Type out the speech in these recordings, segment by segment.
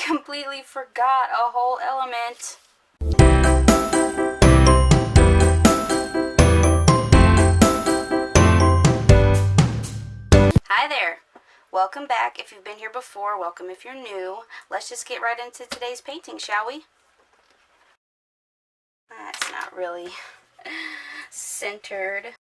completely forgot a whole element. Hi there. Welcome back. If you've been here before, welcome if you're new. Let's just get right into today's painting, shall we? That's not really centered.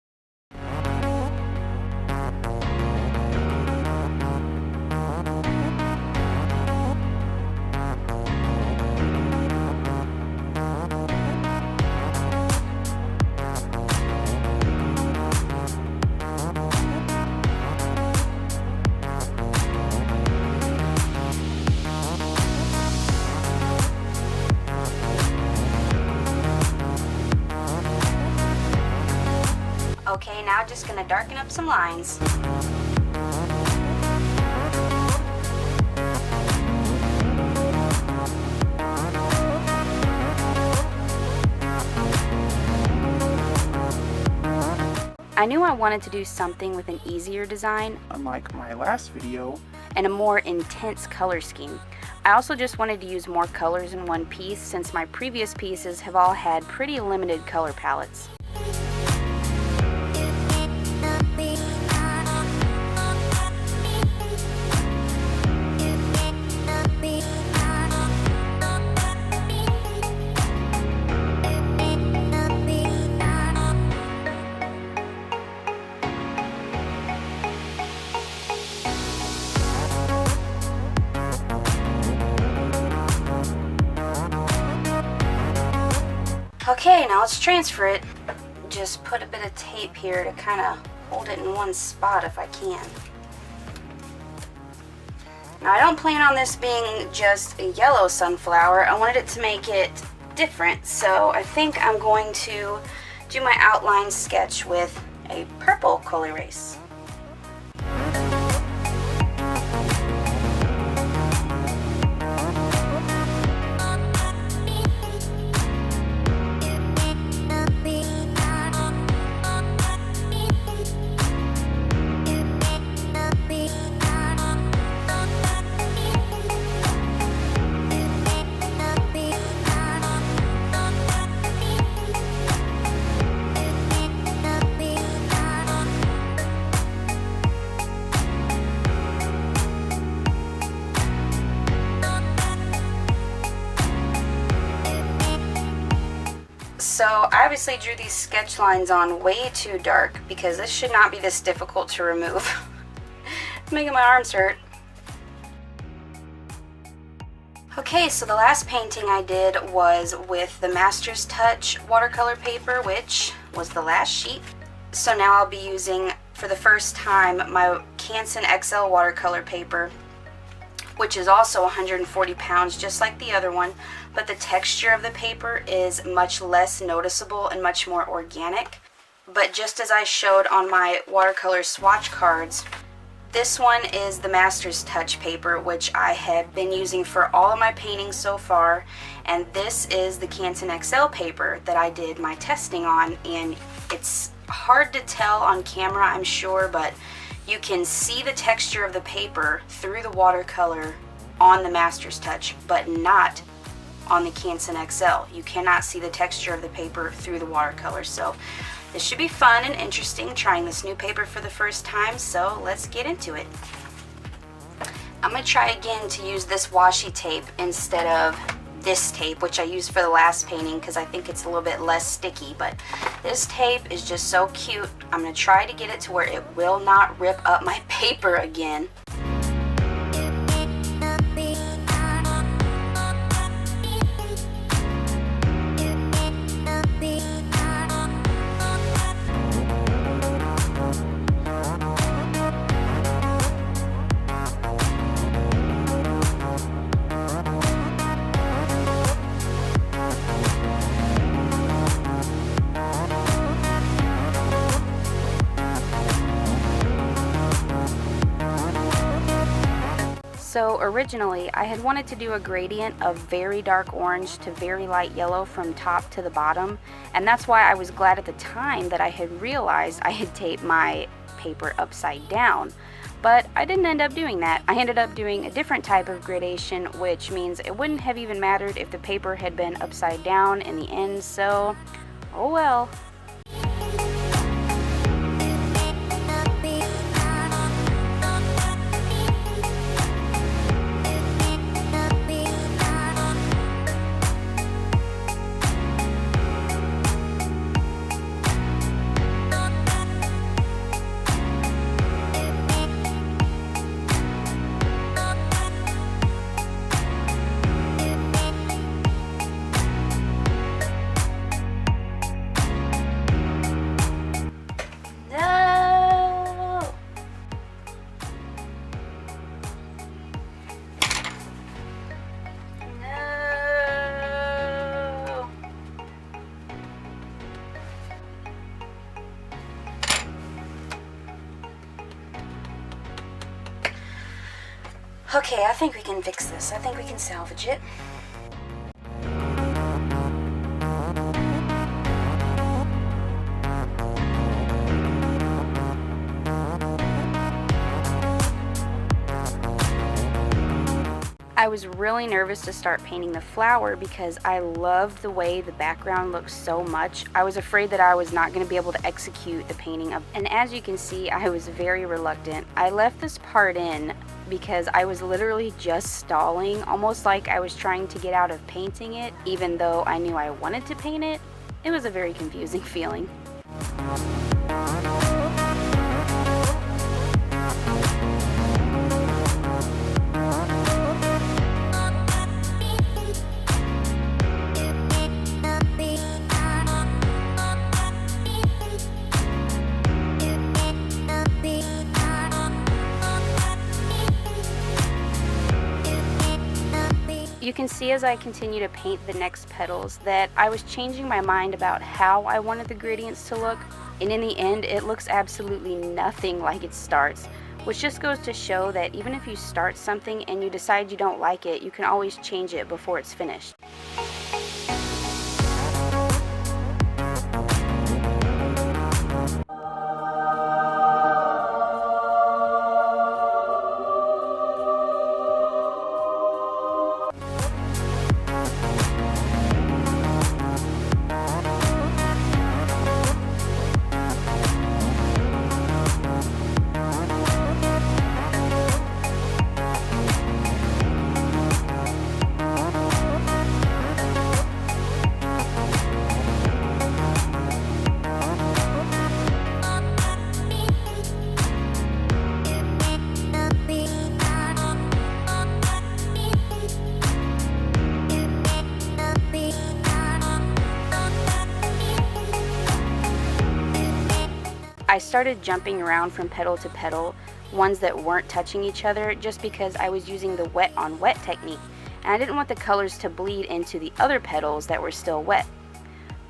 Okay, now just gonna darken up some lines. I knew I wanted to do something with an easier design, unlike my last video, and a more intense color scheme. I also just wanted to use more colors in one piece since my previous pieces have all had pretty limited color palettes. Okay, now let's transfer it. Just put a bit of tape here to kind of hold it in one spot if I can. Now I don't plan on this being just a yellow sunflower. I wanted it to make it different, so I think I'm going to do my outline sketch with a purple coal erase. So I obviously drew these sketch lines on way too dark because this should not be this difficult to remove. It's making my arms hurt. Okay, so the last painting I did was with the Master's Touch watercolor paper, which was the last sheet. So now I'll be using, for the first time, my Canson XL watercolor paper, which is also 140 pounds, just like the other one, but the texture of the paper is much less noticeable and much more organic. But just as I showed on my watercolor swatch cards, this one is the Master's Touch paper, which I have been using for all of my paintings so far, and this is the Canson XL paper that I did my testing on, and it's hard to tell on camera, I'm sure, but you can see the texture of the paper through the watercolor on the Master's Touch, but not on the Canson XL. You cannot see the texture of the paper through the watercolor. So this should be fun and interesting, trying this new paper for the first time, so let's get into it. I'm going to try again to use this washi tape instead of this tape, which I used for the last painting because I think it's a little bit less sticky, but this tape is just so cute. I'm going to try to get it to where it will not rip up my paper again. So originally I had wanted to do a gradient of very dark orange to very light yellow from top to the bottom, and that's why I was glad at the time that I had realized I had taped my paper upside down. but I didn't end up doing that. I ended up doing a different type of gradation, which means it wouldn't have even mattered if the paper had been upside down in the end, so oh well. Okay, I think we can fix this. I think we can salvage it. I was really nervous to start painting the flower because I loved the way the background looks so much. I was afraid that I was not going to be able to execute the painting of, and as you can see, I was very reluctant. I left this part in because I was literally just stalling, almost like I was trying to get out of painting it, even though I knew I wanted to paint it. It was a very confusing feeling. You can see as I continue to paint the next petals that I was changing my mind about how I wanted the gradients to look, and in the end it looks absolutely nothing like it starts, which just goes to show that even if you start something and you decide you don't like it, you can always change it before it's finished. I started jumping around from petal to petal, ones that weren't touching each other, just because I was using the wet on wet technique, and I didn't want the colors to bleed into the other petals that were still wet.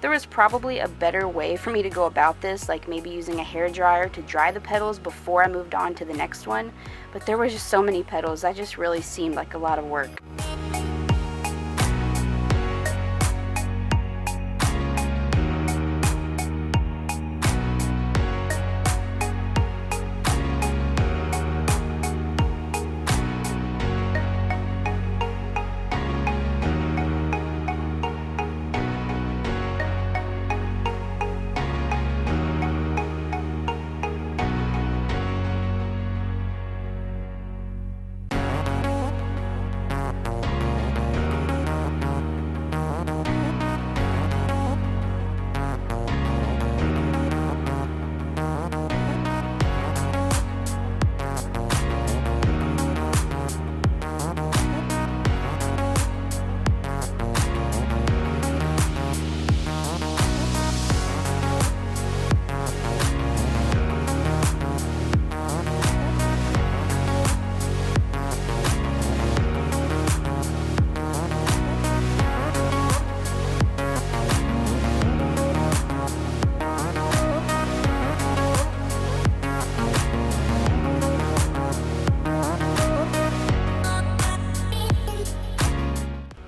There was probably a better way for me to go about this, like maybe using a hairdryer to dry the petals before I moved on to the next one, but there were just so many petals, that just really seemed like a lot of work.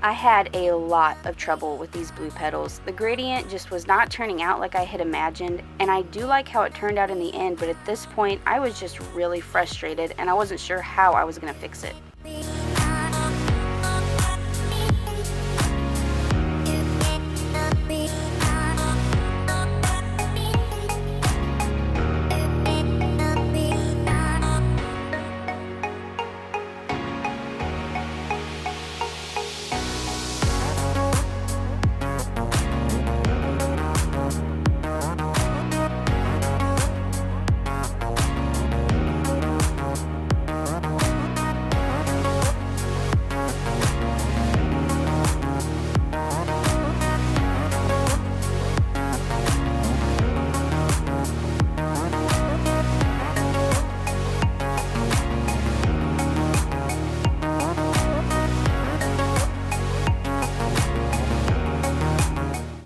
I had a lot of trouble with these blue petals. The gradient just was not turning out like I had imagined, and I do like how it turned out in the end, but at this point I was just really frustrated and I wasn't sure how I was going to fix it.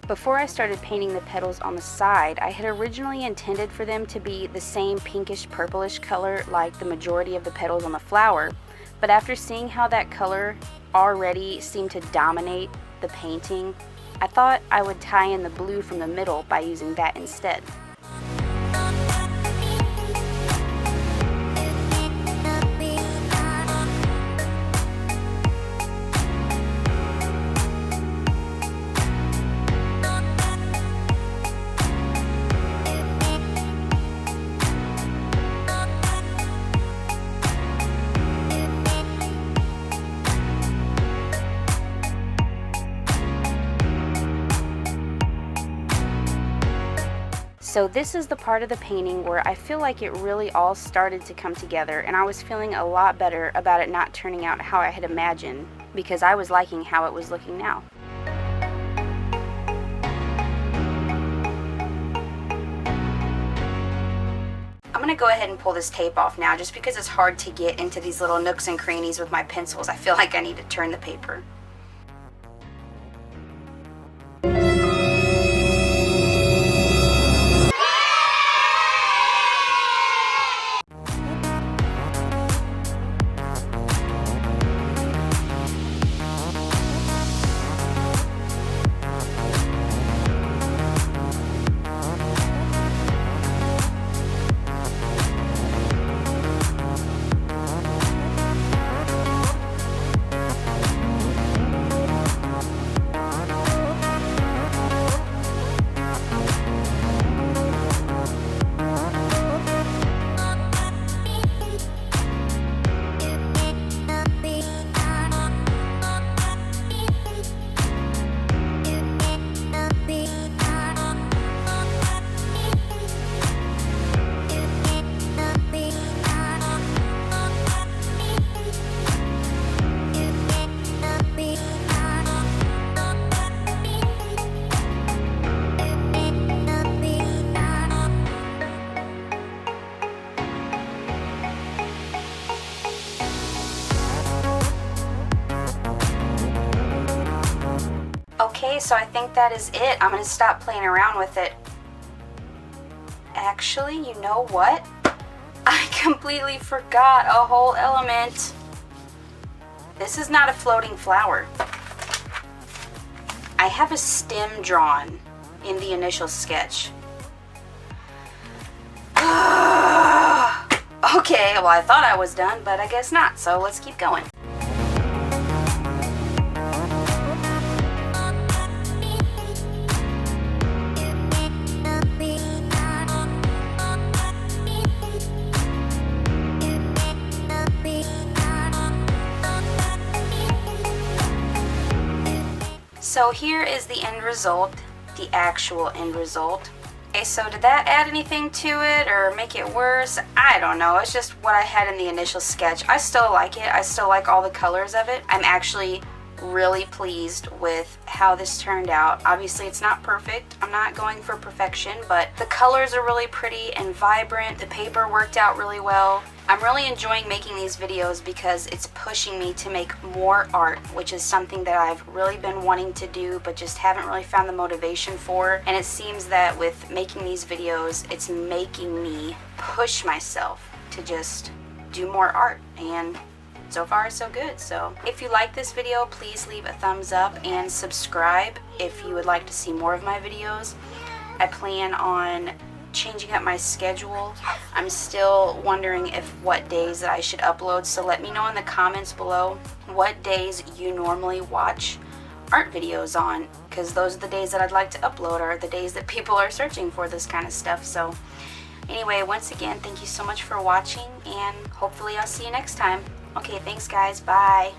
Before I started painting the petals on the side, I had originally intended for them to be the same pinkish purplish color like the majority of the petals on the flower, but after seeing how that color already seemed to dominate the painting, I thought I would tie in the blue from the middle by using that instead. So this is the part of the painting where I feel like it really all started to come together, and I was feeling a lot better about it not turning out how I had imagined, because I was liking how it was looking now. I'm going to go ahead and pull this tape off now, just because it's hard to get into these little nooks and crannies with my pencils. I feel like I need to turn the paper. Okay, so I think that is it. I'm going to stop playing around with it. Actually, you know what? I completely forgot a whole element. This is not a floating flower. I have a stem drawn in the initial sketch. Okay, well I thought I was done, but I guess not, so let's keep going. So here is the end result, the actual end result. Okay, so did that add anything to it or make it worse? I don't know, it's just what I had in the initial sketch. I still like it, I still like all the colors of it. I'm actually really pleased with how this turned out. Obviously it's not perfect, I'm not going for perfection, but the colors are really pretty and vibrant. The paper worked out really well. I'm really enjoying making these videos because it's pushing me to make more art, which is something that I've really been wanting to do but just haven't really found the motivation for. And it seems that with making these videos, it's making me push myself to just do more art, and so far so good. So if you like this video, please leave a thumbs up and subscribe if you would like to see more of my videos. I plan on changing up my schedule. I'm still wondering what days that I should upload, so let me know in the comments below what days you normally watch art videos on, because those are the days that I'd like to upload, are the days that people are searching for this kind of stuff. So anyway, once again, thank you so much for watching, and hopefully I'll see you next time. Okay, thanks guys, bye.